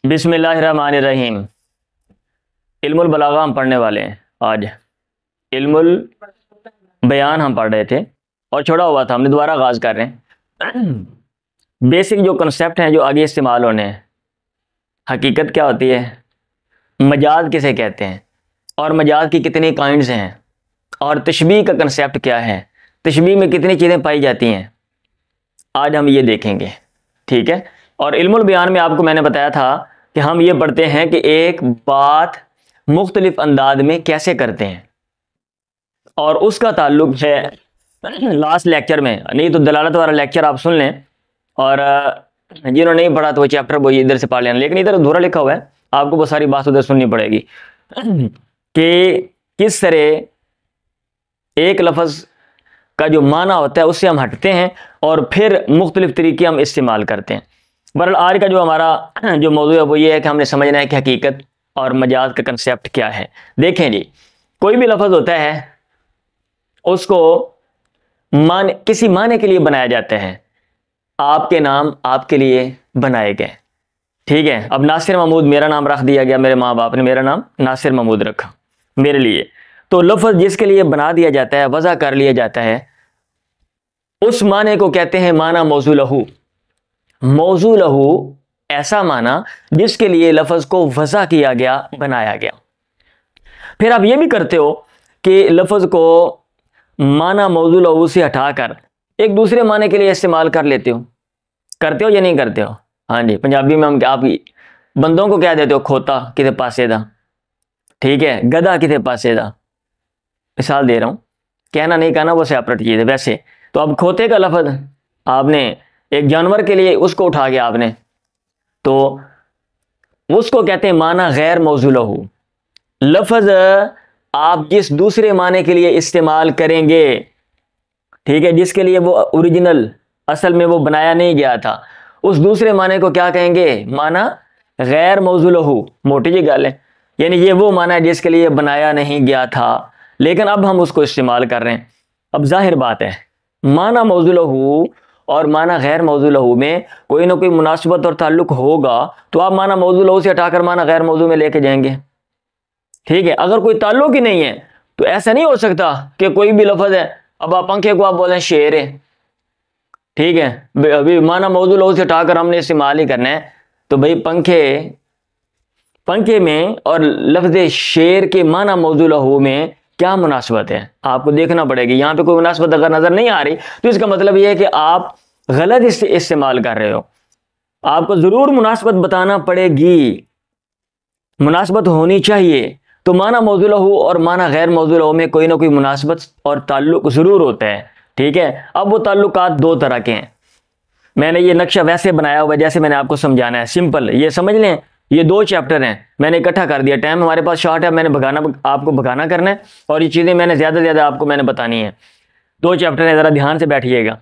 बिस्मिल्लाहिर्रहमानिर्रहीम। इल्मुल बलागा हम पढ़ने वाले हैं आज। इल्मुल बयान हम पढ़ रहे थे और छोड़ा हुआ था, हमने दोबारा आगाज़ कर रहे हैं। बेसिक जो कंसेप्ट हैं जो आगे इस्तेमाल होने हैं। हकीकत क्या होती है, मजाज किसे कहते हैं और मजाज की कितनी काइंड्स हैं, और तशबीह का कंसेप्ट क्या है, तशबीह में कितनी चीज़ें पाई जाती हैं, आज हम ये देखेंगे। ठीक है। और इल्मुल बयान में आपको मैंने बताया था कि हम ये पढ़ते हैं कि एक बात मुख्तलिफ अंदाज में कैसे करते हैं, और उसका ताल्लुक है लास्ट लेक्चर में। नहीं तो दलालत वाला लेक्चर आप सुन लें, और जिन्होंने नहीं पढ़ा तो वो चैप्टर वो इधर से पढ़ लेना, लेकिन इधर अधूरा लिखा हुआ है, आपको वो सारी बात उधर सुननी पड़ेगी कि किस तरह एक लफ्ज़ का जो माना होता है उससे हम हटते हैं और फिर मुख्तलिफ तरीके हम इस्तेमाल करते हैं। बहरहाल आज का जो हमारा जो मौजू है वो ये है कि हमने समझना है कि हकीकत और मजाज का कंसेप्ट क्या है। देखें जी, कोई भी लफ्ज़ होता है उसको किसी माने के लिए बनाया जाता है। आपके नाम आपके लिए बनाए गए, ठीक है। अब नासिर महमूद मेरा नाम रख दिया गया, मेरे माँ बाप ने मेरा नाम नासिर महमूद रखा मेरे लिए, तो लफ्ज़ जिसके लिए बना दिया जाता है, वज़ा कर लिया जाता है, उस माने को कहते हैं माना मौजू लहू। मौजू लहू ऐसा माना जिसके लिए लफ्ज़ को वज़ा किया गया, बनाया गया। फिर आप ये भी करते हो कि लफ्ज़ को माना मौजू लहू से हटाकर एक दूसरे माने के लिए इस्तेमाल कर लेते हो। करते हो या नहीं करते हो? हाँ जी, पंजाबी में हम आप बंदों को क्या देते हो, खोता किते पासे दा, ठीक है, गधा किते पासे दा। मिसाल दे रहा हूँ, कहना नहीं कहना वो सेपरेट चीज़ है। वैसे तो अब खोते का लफ्ज़ आपने एक जानवर के लिए उसको उठा गया आपने, तो उसको कहते हैं माना गैर मौजू लहू। लफ्ज़ आप जिस दूसरे माने के लिए इस्तेमाल करेंगे, ठीक है, जिसके लिए वो ओरिजिनल असल में वो बनाया नहीं गया था, उस दूसरे माने को क्या कहेंगे, माना गैर मौजू लहू। मोटी जी गल है, यानी ये वो माना है जिसके लिए बनाया नहीं गया था, लेकिन अब हम उसको इस्तेमाल कर रहे हैं। अब जाहिर बात है, माना मौजू लहू और माना गैर मौजू लहू में कोई ना कोई मुनासिबत और ताल्लुक होगा, तो आप माना मौजू लहू से हटाकर माना गैर मौजू में लेके जाएंगे, ठीक है। अगर कोई ताल्लुक ही नहीं है तो ऐसा नहीं हो सकता कि कोई भी लफ्ज़ है, अब आप पंखे को आप बोलें शेर है, ठीक है, अभी माना मौजू लहू से हटाकर हमने इस्तेमाल ही करना है, तो भाई पंखे में और लफ्ज़ शेर के माना मौजू लहू में क्या मुनासबत है, आपको देखना पड़ेगी। यहाँ पे कोई मुनासबत अगर नज़र नहीं आ रही तो इसका मतलब यह है कि आप गलत इस्तेमाल कर रहे हो। आपको ज़रूर मुनासबत बताना पड़ेगी, मुनासबत होनी चाहिए। तो माना मौजू लहू और माना गैर मौजू लहू में कोई ना कोई मुनासबत और ताल्लुक ज़रूर होता है, ठीक है। अब वो ताल्लुकात दो तरह के हैं। मैंने ये नक्शा वैसे बनाया हुआ है जैसे मैंने आपको समझाना है, सिंपल ये समझ लें। ये दो चैप्टर हैं, मैंने इकट्ठा कर दिया, टाइम हमारे पास शॉर्ट है, मैंने आपको भगाना करना है, और ये चीज़ें मैंने ज़्यादा से ज़्यादा आपको मैंने बतानी है। दो चैप्टर हैं, ज़रा ध्यान से बैठिएगा।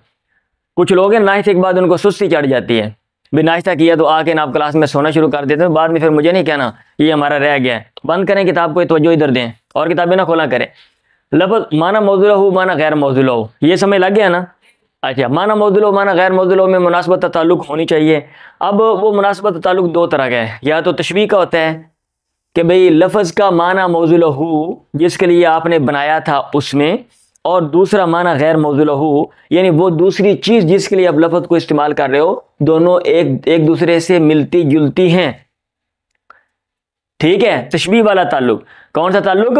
कुछ लोग हैं नाश्ते के बाद उनको सुस्ती चढ़ जाती है, भी नाश्ता किया तो आके ना आप क्लास में सोना शुरू कर देते हैं, बाद में फिर मुझे नहीं कहना ये हमारा रह गया है। बंद करें किताब को, तवज्जो इधर दें और किताबें ना खोला करें। लफ्ज़ माना मौजू लहू माना गैर मौजू लहू, ये समझ लग गया ना। अच्छा, माना मौजू लहू माना गैर मौजू लहू में मुनासबत ताल्लुक होनी चाहिए। अब वो मुनासबत ताल्लुक दो तरह का है, या तो तशबीह का होता है कि भाई लफ्ज़ का माना मौजू लहू जिसके लिए आपने बनाया था उसमें, और दूसरा माना गैर मौजू लहू यानी वो दूसरी चीज़ जिसके लिए आप लफ्ज़ को इस्तेमाल कर रहे हो, दोनों एक दूसरे से मिलती जुलती हैं, ठीक है। तशबीह वाला ताल्लुक कौन सा ताल्लुक,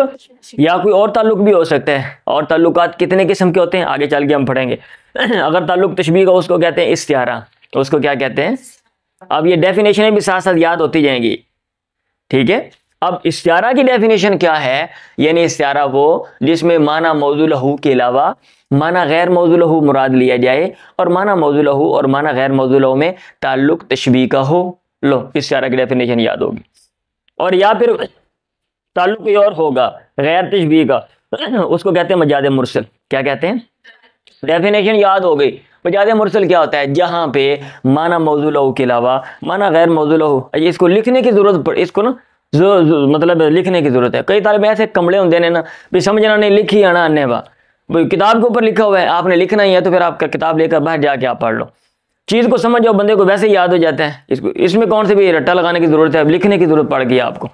या कोई और ताल्लुक भी हो सकता है। और ताल्लुकात कितने किस्म के होते हैं आगे चल के हम पढ़ेंगे। अगर ताल्लुक तशबीह का उसको कहते हैं इस्तिआरा, उसको क्या कहते हैं। अब ये डेफिनेशनें भी साथ साथ याद होती जाएंगी, ठीक है। अब इस्तिआरा की डेफिनेशन क्या है, यानी इस्तिआरा वो जिसमें माना मौजू लहू के अलावा माना गैर मौजू लहू मुराद लिया जाए, और माना मौजू लहू और माना गैर मौजू लहू में ताल्लुक तशबीह का हो। लो, इस्तिआरा की डेफिनेशन याद होगी। और या फिर ताल्लुक कोई और होगा गैर तशबीह का, उसको कहते हैं मजाज मुरसल। क्या कहते हैं, डेफिनेशन याद हो गई। मजाज मुरसल क्या होता है, जहाँ पे माना मौजू लहू के अलावा माना गैर मौजू लहू, इसको लिखने की जरूरत पड़, इसको ना मतलब लिखने की जरूरत है। कई तालिब ऐसे कमले होंगे ने ना, भी समझना नहीं, लिखी आना अन्य बा, किताब के ऊपर लिखा हुआ है, आपने लिखना ही है, तो फिर आप किताब लेकर बाहर जाके आप पढ़ लो। चीज़ को समझ जाओ, बंदे को वैसे ही याद हो जाता है। इसमें कौन से भी रट्टा लगाने की ज़रूरत है, लिखने की ज़रूरत पड़ गई आपको।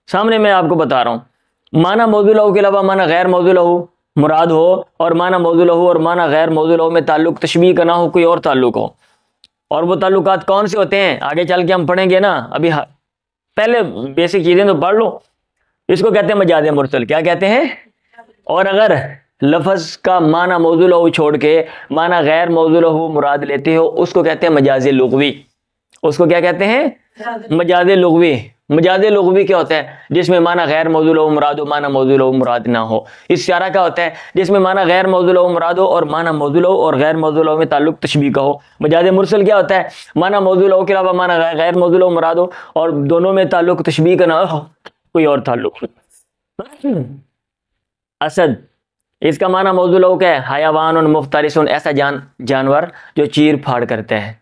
सामने मैं आपको बता रहा हूँ, माना मौजूद लहू के अलावा माना गैर मौजूद लहू मुराद हो, और माना मौजूद लहू और माना गैर मौजूद लहू में ताल्लुक तशबीह का ना हो, कोई और ताल्लुक हो। और वो ताल्लुकात कौन से होते हैं आगे चल के हम पढ़ेंगे ना। अभी पहले बेसिक चीज़ें तो पढ़ लो। इसको कहते हैं मजाज मुरसल। क्या कहते हैं? और अगर लफ्ज़ का माना मौजूद लहू छोड़ के माना गैर मौजूद लहू मुराद लेते हो, उसको कहते हैं मजाज लुग़वी। उसको क्या कहते हैं? मजाज लुग़वी। मजाज लुग़वी क्या होता है? जिसमें माना गैर मौजूद लहू मुराद हो, माना मौजूद लहू मुराद ना हो। इशारा क्या होता है? जिसमें माना गैर मौजूद लहू मुराद हो और माना मौजूद लहू और गैर मौजूद लहू में ताल्लुक तशबीह का हो। मजाज मुरसल क्या होता है? माना मौजूद लहू के अलावा माना गैर मौजूद लहू मुराद हो और दोनों में ताल्लुक तशबीह का ना हो, कोई और ताल्लुक। असद, इसका माना मौजूद लहू क्या है? हयावान और मुफ्तरिसन, ऐसा जानवर जो चीर फाड़ करते हैं।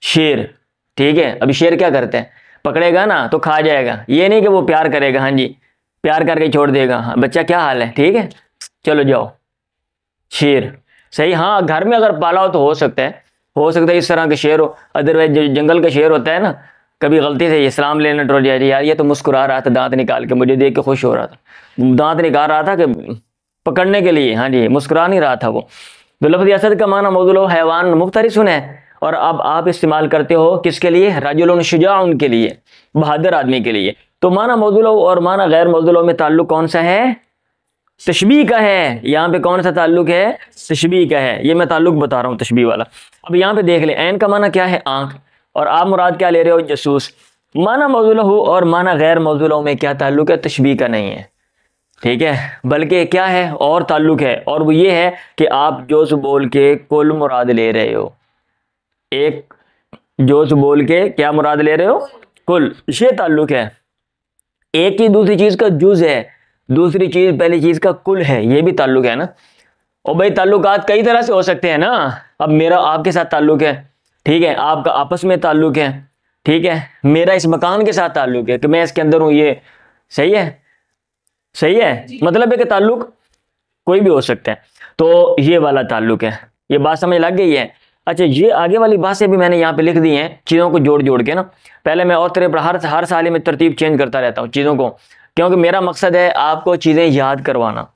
शेर, ठीक है। अभी शेर क्या करते हैं? पकड़ेगा ना तो खा जाएगा, ये नहीं कि वो प्यार करेगा, हाँ जी प्यार करके छोड़ देगा। हाँ, बच्चा क्या हाल है, ठीक है चलो जाओ। शेर सही, हाँ घर में अगर पाला हो तो हो सकता है इस तरह के शेर हो। अदरवाइज जो जंगल का शेर होता है ना, कभी गलती से इस्लाम लेने टूट जाए, यार ये तो मुस्कुरा रहा था दांत निकाल के, मुझे देख के खुश हो रहा था, दांत निकाल रहा था कि पकड़ने के लिए, हाँ जी मुस्कुरा नहीं रहा था वो। तो लफ्ज़ असद का माना मौजूद लहू हैवान मुफ्तरिसन है, और अब आप इस्तेमाल करते हो किसके लिए? रजुलन शुजाउन के लिए, बहादुर आदमी के लिए। तो माना मौजूद लहू और माना गैर मौजूद लहू में ताल्लुक कौन सा है? तशबीह का है। यहाँ पे कौन सा ताल्लुक है? तशबीह का है। ये मैं ताल्लुक बता रहा हूँ तशबीह वाला। अब यहाँ पे देख ले, ऐन का माना क्या है? आंख। और आप मुराद क्या ले रहे हो? जसूस। माना मौजूद लहू और माना गैर मौजूद लहू में क्या ताल्लुक है? तशबीह का नहीं है, ठीक है, बल्कि क्या है? और ताल्लुक है, और वो ये है कि आप जोश बोल के कुल मुराद ले रहे हो। एक जोश बोल के क्या मुराद ले रहे हो? कुल, ये ताल्लुक है। एक चीज दूसरी चीज का जुज है, दूसरी चीज पहली चीज का कुल है, ये भी ताल्लुक है ना। और भाई ताल्लुकात कई तरह से हो सकते हैं ना। अब मेरा आपके साथ ताल्लुक है, ठीक है, आपका आपस में ताल्लुक है, ठीक है, मेरा इस मकान के साथ ताल्लुक है कि मैं इसके अंदर हूं, ये सही है, सही है, मतलब है कि ताल्लुक कोई भी हो सकता है। तो ये वाला ताल्लुक है, ये बात समझ लग गई है। अच्छा, ये आगे वाली बातें भी मैंने यहाँ पे लिख दी हैं चीज़ों को जोड़ जोड़ के ना। पहले मैं और तरह पर हर साल ही मैं तरतीब चेंज करता रहता हूँ चीज़ों को, क्योंकि मेरा मकसद है आपको चीज़ें याद करवाना,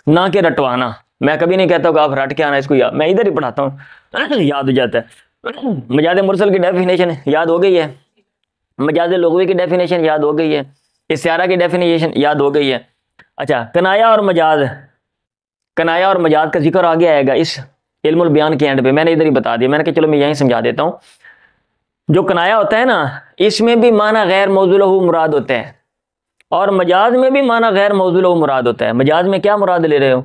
ना कि रटवाना। मैं कभी नहीं कहता कि आप रट के आना इसको, याद मैं इधर ही पढ़ाता हूँ याद हो जाता है। मजाज मुरसल की डेफिनेशन याद हो गई है, मजाज लुग़वी की डेफिनेशन याद हो गई है, इस्तिआरा की डेफिनेशन याद हो गई है। अच्छा, कनाया और मजाज का जिक्र आगे आएगा इस इल्मुल बयान के एंड पे। मैंने इधर ही बता दिया, मैंने कहा चलो मैं यहीं समझा देता हूँ। जो कनाया होता है ना, इसमें भी माना गैर मौजूद लहू मुराद होता है, और मजाज में भी माना गैर मौजूद लहू मुराद होता है। मजाज में क्या मुराद ले रहे हो?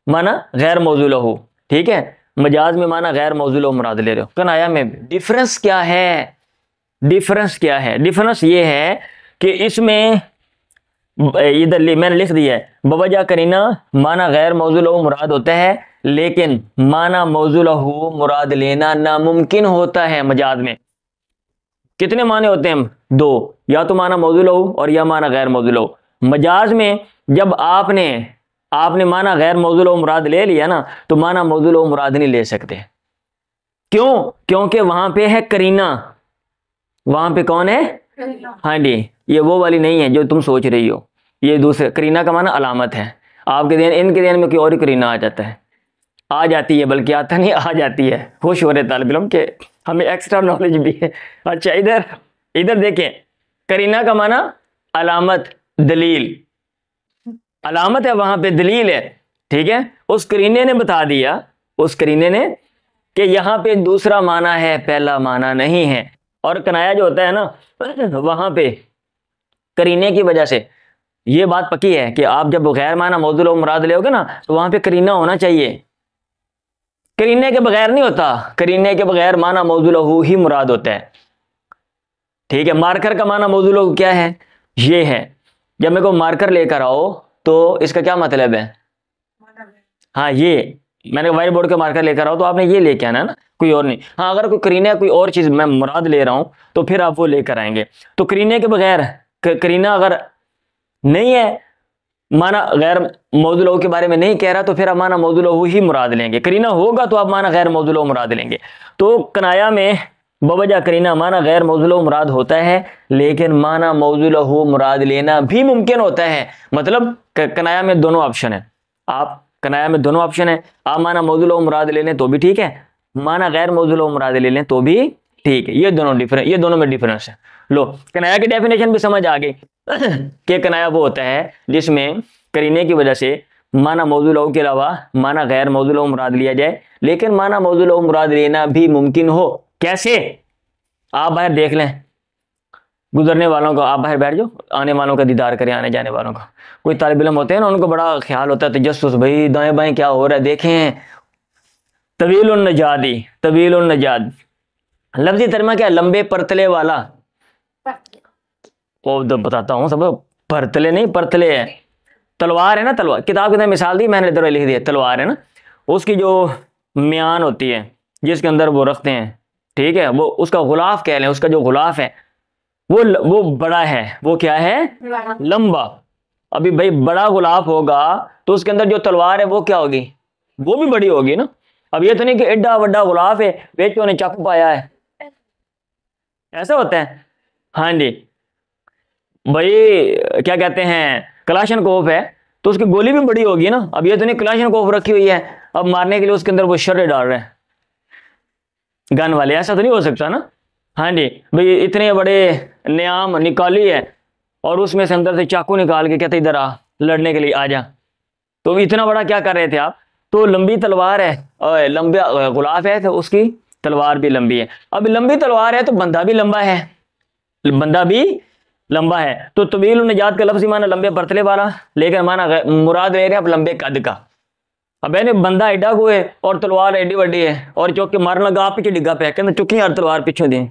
माना गैर मौजूद लहू, ठीक है, मजाज में माना गैर मौजूद लहू मुराद ले रहे हो। कनाया में भी डिफरेंस क्या है? डिफरेंस ये है कि इसमें इधर मैंने लिख दिया है, बवजह करीना माना गैर मौजूद लहू मुराद होता है, लेकिन माना मौजूद लहू मुराद लेना नामुमकिन होता है। मजाज में कितने माने होते हैं? दो, या तो माना मौजूद लहू और या माना गैर मौजूद लहू। मजाज में जब आपने माना गैर मौजूद लहू मुराद ले लिया ना, तो माना मौजूद लहू मुराद नहीं ले सकते। क्यों? क्योंकि वहां पे है करीना। वहां पे कौन है? हाँ जी, ये वो वाली नहीं है जो तुम सोच रही हो, ये दूसरे करीना का माना अलामत है। आपके दिन इनके दिन में कोई और ही करीना आ जाता है, आ जाती है, बल्कि आता नहीं, आ जाती है। खुश हो रहे तालिब इल्म के हमें एक्स्ट्रा नॉलेज भी है। अच्छा, इधर देखें, करीना का माना अलामत, दलील, अलामत है, वहां पे दलील है, ठीक है। उस करीने ने बता दिया, उस करीने ने, कि यहाँ पे दूसरा माना है, पहला माना नहीं है। और कनाया जो होता है ना, वहां पे करीने की वजह से ये बात पक्की है कि आप जब गैर माना मौजूद लहू मुराद लेओगे ना, तो वहां पे करीना होना चाहिए। करीने के बगैर नहीं होता, करीने के बगैर माना मौजूद लहू ही मुराद होता है, ठीक है। मार्कर का माना मौजूद लहू क्या है? ये है, जब मेरे को मार्कर लेकर आओ तो इसका क्या मतलब है? हाँ, ये मैंने व्हाइट बोर्ड के मार्कर लेकर आओ तो आपने ये लेके आना ना, कोई और नहीं। हाँ, अगर कोई करीना कोई और चीज मैं मुराद ले रहा हूं तो फिर आप वो लेकर आएंगे। तो करीने के बगैर, करीना अगर नहीं है माना गैर मौजूद लहू के बारे में नहीं कह रहा तो फिर आप माना मौजूद लहू ही मुराद लेंगे। करीना होगा तो आप माना गैर मौजूद लहू मुराद लेंगे। तो कनाया में बवजह करीना माना गैर मौजूद लहू मुराद होता है, लेकिन माना मौजूद लहू मुराद लेना भी मुमकिन होता है। मतलब कनाया में दोनों ऑप्शन है, आप कनाया में दोनों ऑप्शन है, आप माना मौजूद लहू मुराद ले लें तो भी ठीक है, माना गैर मौजूद लहू मुराद ले लें तो भी ठीक है। ये दोनों में डिफरेंस है। लो कनाया की डेफिनेशन भी समझ आ गई कि कनाया वो होता है जिसमें करीने की वजह से माना मौजूद लहू के अलावा माना गैर मौजूद लहू मुराद लिया जाए, लेकिन माना मौजूद लहू मुराद लेना भी मुमकिन हो। कैसे? आप बाहर देख लें, गुजरने वालों को, आप बाहर बैठ जाओ, आने वालों का दीदार करें, आने जाने वालों का। कोई तालिब इल्म होते हैं ना, उनको बड़ा ख्याल होता है तजस्सुस, भाई दाएं बाएं क्या हो रहा है देखें। तवीलुन नजादी, तवीलुन नजाद लफ्जी तर्जमा क्या? लंबे परतले वाला। वो तो बताता हूँ सब, परतले नहीं परतले है। तलवार है ना, तलवार किताब के अंदर मिसाल दी मैंने, इधर लिख दिया तलवार है ना, उसकी जो म्यान होती है जिसके अंदर वो रखते हैं, ठीक है, वो उसका गुलाफ कह लें, उसका जो गुलाफ है वो बड़ा है, वो क्या है? लंबा। अभी भाई बड़ा गुलाफ होगा तो उसके अंदर जो तलवार है वो क्या होगी? वो भी बड़ी होगी ना। अब ये तो नहीं कि एड्डा बड़ा गुलाफ है बेचो ने चाकू पाया है, ऐसा होता है? हाँ जी भाई, क्या कहते हैं, कलाशनकोफ है तो उसकी गोली भी बड़ी होगी ना। अब ये तो नहीं कलाशनकोफ रखी हुई है, अब मारने के लिए उसके अंदर वो शर्रे डाल रहे हैं गन वाले, ऐसा तो नहीं हो सकता ना। हाँ जी भाई, इतने बड़े नियाम निकाली है और उसमें से अंदर से चाकू निकाल के कहते इधर आ लड़ने के लिए आ जा। तो इतना बड़ा क्या कर रहे थे आप? तो लंबी तलवार है और लंबा गुलाफ है तो उसकी तलवार भी लंबी है। अब लंबी तलवार है तो बंदा भी लंबा है, बंदा भी लंबा है। तो तवील नजात का लफ्ज़ी माना लंबे परतले वाला, लेकिन माना मुराद ले रहे हैं आप लंबे कद का। अब मैंने बंदा एडा को है और तलवार एडी वड्डी है और चौक के मारने लगा, आप पीछे डिग्गा पे कहते चुकी यार तलवार पीछे दें,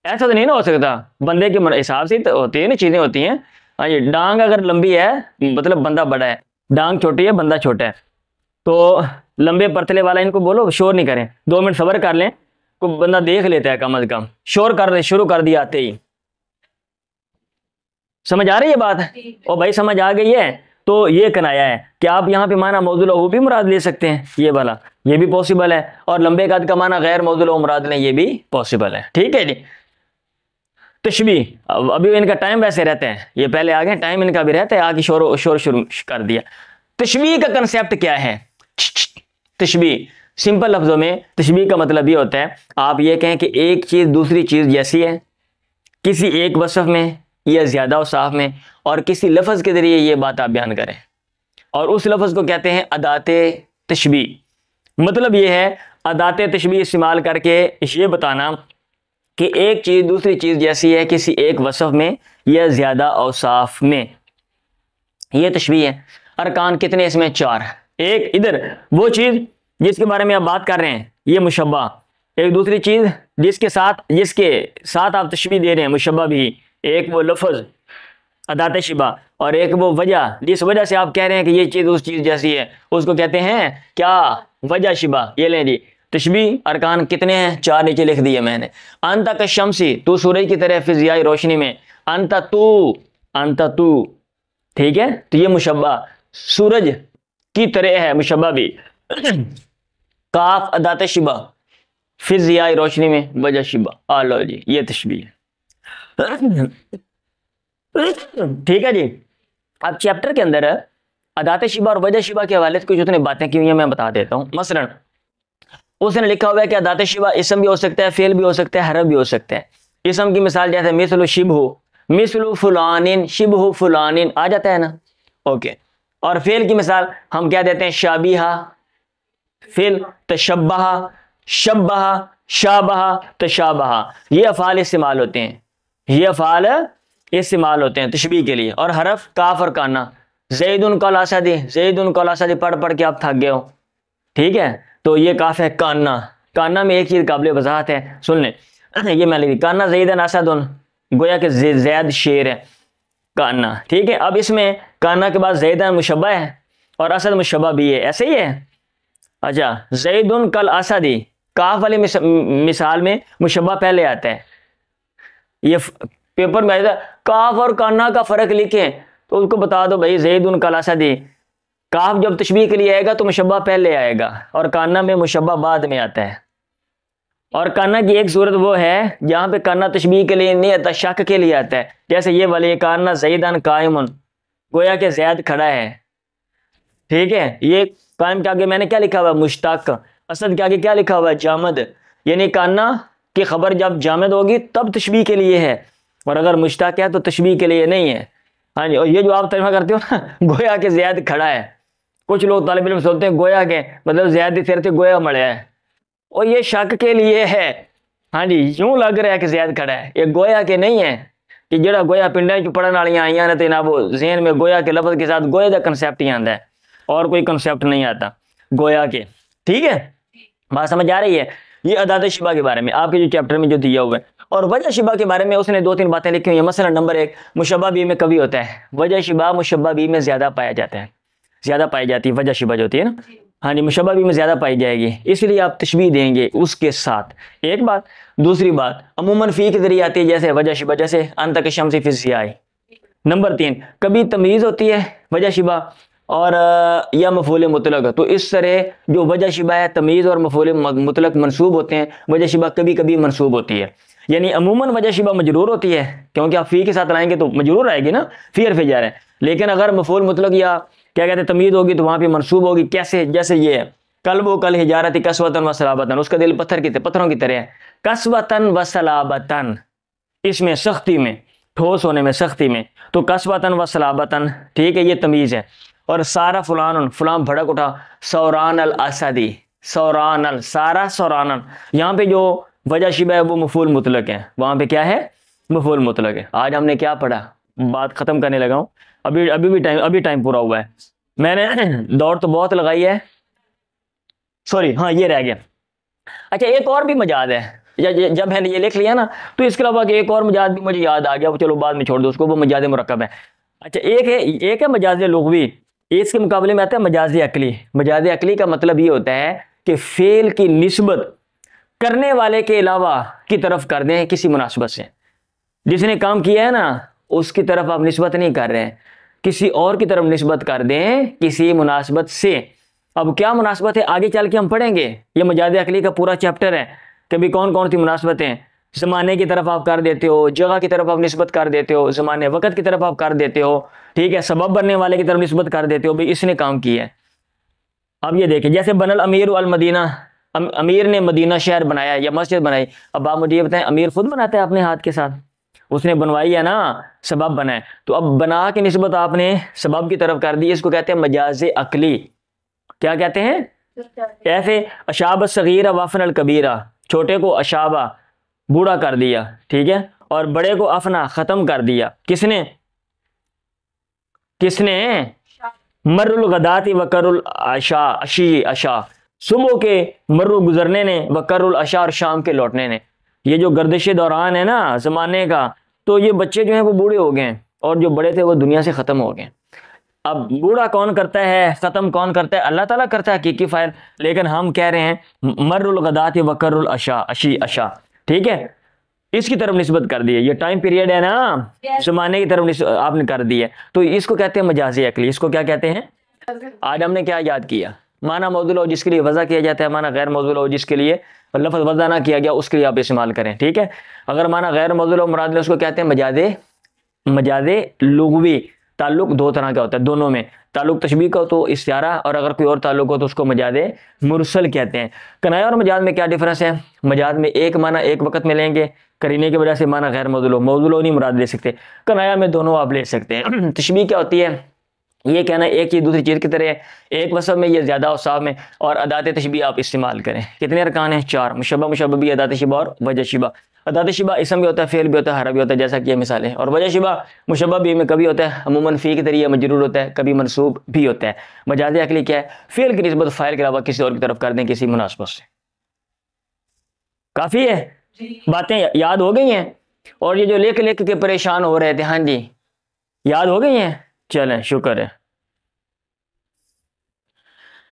ऐसा तो नहीं ना हो सकता। बंदे के हिसाब से तो होती है ना, चीज़ें होती हैं। हाँ ये डांग अगर लंबी है मतलब बंदा बड़ा है, डांग छोटी है बंदा छोटा है। तो लंबे परतले वाला इनको बोलो शोर नहीं करें, 2 मिनट सब्र कर लें, को बंदा देख लेता है कम अज कम। शोर कर दे, शुरू कर दिया आते ही। समझ आ रही है बात? ओ भाई समझ आ गई है? तो ये कनाया है कि आप यहाँ पे माना मौजूद लहू भी मुराद ले सकते हैं, ये वाला ये भी पॉसिबल है, और लंबे कद का माना गैर मौजूद लहू मुराद लें, ये भी पॉसिबल है। ठीक है जी। तशबीह, अभी इनका टाइम वैसे रहता है, ये पहले आ गए, टाइम इनका भी रहता है, आगे शोर शुरू कर दिया। तशबीह का कंसेप्ट क्या है? तशबीह सिंपल लफ्जों में तशबीह का मतलब ये होता है, आप ये कहें कि एक चीज़ दूसरी चीज़ जैसी है किसी एक वसफ में या ज़्यादा औसाफ में, और किसी लफ्ज़ के ज़रिए ये बात आप बयान करें, और उस लफ्ज़ को कहते हैं अदाते तशबीह। मतलब ये है अदाते तशबीह इस्तेमाल करके ये बताना कि एक चीज़ दूसरी चीज़ जैसी है किसी एक वसफ में या ज़्यादा औसाफ में, ये तशबीह है। अरकान कितने इसमें? 4। एक इधर वो चीज़ जिसके बारे में आप बात कर रहे हैं, ये मुशब्बा। एक दूसरी चीज़ जिसके साथ आप तशबीह दे रहे हैं, मुशब्बा भी। एक वो लफ्ज़ अदात शिबा, और एक वो वजह जिस वजह से आप कह रहे हैं कि ये चीज़ उस चीज़ जैसी है, उसको कहते हैं क्या? वजह शिबा। ये लें जी तशबीह अरकान कितने हैं? 4 नीचे लिख दिए मैंने। अंता का शमसी, तू सूरज की तरह फिजियाई रोशनी में। अंता तू, ठीक है, तो ये मुशब्बा सूरज की तरह है, मुशब्बा भी। काफ अदात शिबा, फिजियाई रोशनी में, वजह शिबा। आ लो जी, ये तशबीह। ठीक है जी। अब चैप्टर के अंदर अदात शिबा और वजह शिबा के हवाले से कुछ उतनी बातें की हुई हैं, मैं बता देता हूँ। मसलन उसने लिखा हुआ है कि अदात शिबा इसम भी हो सकता है, फेल भी हो सकता है, हरफ भी हो सकता है। इसम की मिसाल जैसे मिसलु शिबहु, मिसलु फुलानिन, शिबहु फुलानिन आ जाता है ना, ओके। और फेल की मिसाल हम क्या देते हैं? शाबिहा, फेल तशब्बहा, शब्बहा, शाबहा, तशाबहा। ये अफ़ाल इस्तेमाल होते हैं, ये अफ़ाल इस्तेमाल होते हैं तशबीह के लिए। और हरफ काफ और काना। ज़ैदुन कल असदी, ज़ैदुन कल असदी पढ़ पढ़ के आप थक गए हो, ठीक है, तो ये काफ है। काना, काना में एक चीज़ काबिल वज़ाहत है, सुन लें, ये मैं लिखी काना ज़ैदन असदुन, गोया कि ज़ैद शेर है, काना, ठीक है। अब इसमें काना के बाद ज़ैदन मुशब्बा है और असद मुशब्बा भी है, ऐसे ही है। अच्छा, ज़ैदुन कल असदी, काफ वाली मिसाल में मुशब्बा पहले आता है। ये पेपर में आया था, काफ और काना का फ़र्क लिखें, तो उसको बता दो भाई ज़ैदुन कल असदी, काफ जब तशबीह के लिए आएगा तो मुशब्बा पहले आएगा और काना में मुशब्बा बाद में आता है। और काना की एक सूरत वो है जहाँ पे काना तशबीह के लिए नहीं आता, शक के लिए आता है। जैसे ये वाले काना ज़ैदन कायमुन, गोया के ज़ैद खड़ा है, ठीक है। ये कायम के आगे मैंने क्या लिखा हुआ है मुश्ताक, असद के आगे क्या लिखा हुआ है जामद, यानी काना की खबर जब जामद होगी तब तशबीह के लिए है, और अगर मुश्ताक है तो तशबीह के लिए नहीं है। हाँ जी, और ये जो आप तर्जुमा करते हो ना गोया के ज़ैद खड़ा है, कुछ लोग तालिब इल्म सोचते हैं गोया के मतलब ज़ैद सिर से गोया मड़ा है, और ये शक के लिए है। हाँ जी, यूं लग रहा है कि ज़ैद खड़ा है, ये गोया के नहीं है कि जड़ा गोया पिंडा च पढ़ने वाली आईया ने तो ना वो ज़हन में गोया के लफ्ज़ के साथ गोए का कंसेप्ट ही आता है, और कोई कंसेप्ट नहीं आता गोया के। ठीक है, बात समझ आ रही है। ये अदाद शिबा के बारे में आपके जो चैप्टर में जो दिया हुआ है, और वजह शिबा के बारे में उसने 2-3 बातें लिखी हुई है। मसलन नंबर 1, मुशब्बा बी में कभी होता है, वजह शिबा मुशब्बा बी में ज़्यादा पाया जाता है, ज़्यादा पाई जाती है वजह शिबा जो होती है ना। हाँ जी, मुशब्बा बी में ज़्यादा पाई जाएगी, इसलिए आप तशबीह देंगे उसके साथ, एक बात। दूसरी बात, अमूमन फ़ी के ज़रिए आती है जैसे वजह शिबा, जैसे अंत के शम्सी फिज़ ज़ियाई। नंबर 3, कभी तमीज़ होती है वजह शिबा और या मफूल मुतलक, तो इस तरह जो वजह शिबा है तमीज़ और मफूल मुतलक मनसूब होते हैं, वजह शिबा कभी कभी मनसूब होती है। यानी अमूमन वजह शिबा मजरूर होती है, क्योंकि आप फ़ी के साथ लाएंगे तो मजरूर आएगी ना, फ़ी हर्फ़ जार है। लेकिन अगर मफूल मुतलक या क्या कहते हैं तमीज़ होगी तो वहाँ पे मनसूब होगी। कैसे? जैसे ये है, कल्बो कल हिजारती कसवतन व सलाबतन, उसका दिल पत्थरों की तरह है। कसवतन व सलाबतन, इसमें सख्ती में, ठोस होने में, सख्ती में, तो कसवतन व सलाबतन, ठीक है, ये तमीज़ है। और सारा फुलान, फुलान भड़क उठा, सौरान अल असदी, सौरान अल, सारा सौरान, यहाँ पे जो वजह शिबा है वो मफूल मुतलक है, वहाँ पे क्या है मफूल मुतलक है। आज हमने क्या पढ़ा, बात ख़त्म करने लगा हूँ, अभी टाइम पूरा हुआ है। मैंने दौड़ तो बहुत लगाई है, सॉरी, हाँ ये रह गया। अच्छा, एक और भी मजाज है, जब मैंने ये लिख लिया ना तो इसके अलावा एक और मजाज भी मुझे याद आ गया, वो चलो बाद में छोड़ दो उसको, वो मजाज मुरक्कब है। अच्छा, एक है मजाज लुग़वी, इसके मुकाबले में आता है मजाज अकली। मजाज अकली का मतलब ये होता है कि फेल की निस्बत करने वाले के अलावा की तरफ कर दें किसी मुनासिबत से। जिसने काम किया है ना उसकी तरफ आप निस्बत नहीं कर रहे हैं, किसी और की तरफ निस्बत कर दें किसी मुनासिबत से। अब क्या मुनासिबत है आगे चल के हम पढ़ेंगे, ये मजाज अकली का पूरा चैप्टर है कि भी कौन कौन सी मुनासिबतें। ज़माने की तरफ आप कर देते हो, जगह की तरफ आप निस्बत कर देते हो, ज़माने वक़्त की तरफ आप कर देते हो, ठीक है, सबब बनने वाले की तरफ निस्बत कर देते हो, भाई इसने काम किया है। अब ये देखिए, जैसे बनल अमीर अल मदीना, अमीर ने मदीना शहर बनाया या मस्जिद बनाई। अब आप मुझे ये बताएं, अमीर खुद बनाता है अपने हाथ के साथ, उसने बनवाई है ना, सबब बनाए, तो अब बना के निस्बत आपने सबब की तरफ कर दी, इसको कहते हैं मजाज अकली। क्या कहते हैं? ऐसे अशाब सगीरा वाफन अल कबीरा, छोटे को अशाबा बूढ़ा कर दिया, ठीक है, और बड़े को अफना ख़त्म कर दिया। किसने? मर्रुल गदाती वकरुल अशा, अशी अशा, सुबह के मर्रु गुजरने ने, वकरुल अशा और शाम के लौटने ने। ये जो गर्दिश दौरान है ना ज़माने का, तो ये बच्चे जो हैं वो बूढ़े हो गए और जो बड़े थे वो दुनिया से ख़त्म हो गए। अब बूढ़ा कौन करता है, ख़त्म कौन करता है? अल्लाह ताला करता है हकीकी फ़ाइल। लेकिन हम कह रहे हैं मर्रुल गदाती वकरुल अशा, अशी अशा, ठीक है, इसकी तरफ निस्बत कर दी है। ये टाइम पीरियड है ना, ज़माने की तरफ आपने कर दी है, तो इसको कहते हैं मजाजी अकली। इसको क्या कहते हैं? आज हमने क्या याद किया? माना मौजूल हो जिसके लिए वज़ा किया जाता है, माना गैर मौजूल हो जिसके लिए लफ्ज़ वज़ा ना किया गया उसके लिए आप इस्तेमाल करें, ठीक है। अगर माना गैर मौजूल हो मुराद उसको कहते हैं मजाजे लुग़वी। ताल्लुक दो तरह का होता है, दोनों में ताल्लुक तशबीह का तो इस्तिआरा, और अगर कोई और ताल्लुक हो तो उसको मजाज मुरसल कहते हैं। कनाया और मजाज में क्या डिफरेंस है? मजाज में एक माना एक वक्त में लेंगे, करीने की वजह से माना गैर मौजूल नहीं मुराद ले सकते। कनाया में दोनों आप ले सकते हैं। तशबीह क्या होती है? ये कहना एक चीज़ दूसरी चीज़ की तरह है, एक वसफ़ में ये ज़्यादा औसाफ में, और अदात तशबीह आप इस्तेमाल करें। कितने अरकान हैं? 4, मुशब्बा, मुशब्बह, अदात शिबा और वजह शिबा। अदात शिबा इसम भी होता है, फ़ेल भी होता है, हरफ भी होता है, जैसा कि ये मिसालें। और वजह शिबा मुशब्बा भी में कभी होता है अमूमन फ़ी के तरीके मजरूर होता है, कभी मनसूब भी होता है। मजाज अकली क्या है? फ़ेल की निस्बत फ़ाइल के अलावा किसी और की तरफ कर दें किसी मुनासिबत से। काफ़ी है, बातें याद हो गई हैं। और ये जो लिख के परेशान हो रहे थे, हाँ जी याद हो गई हैं, चलें शुक्र है।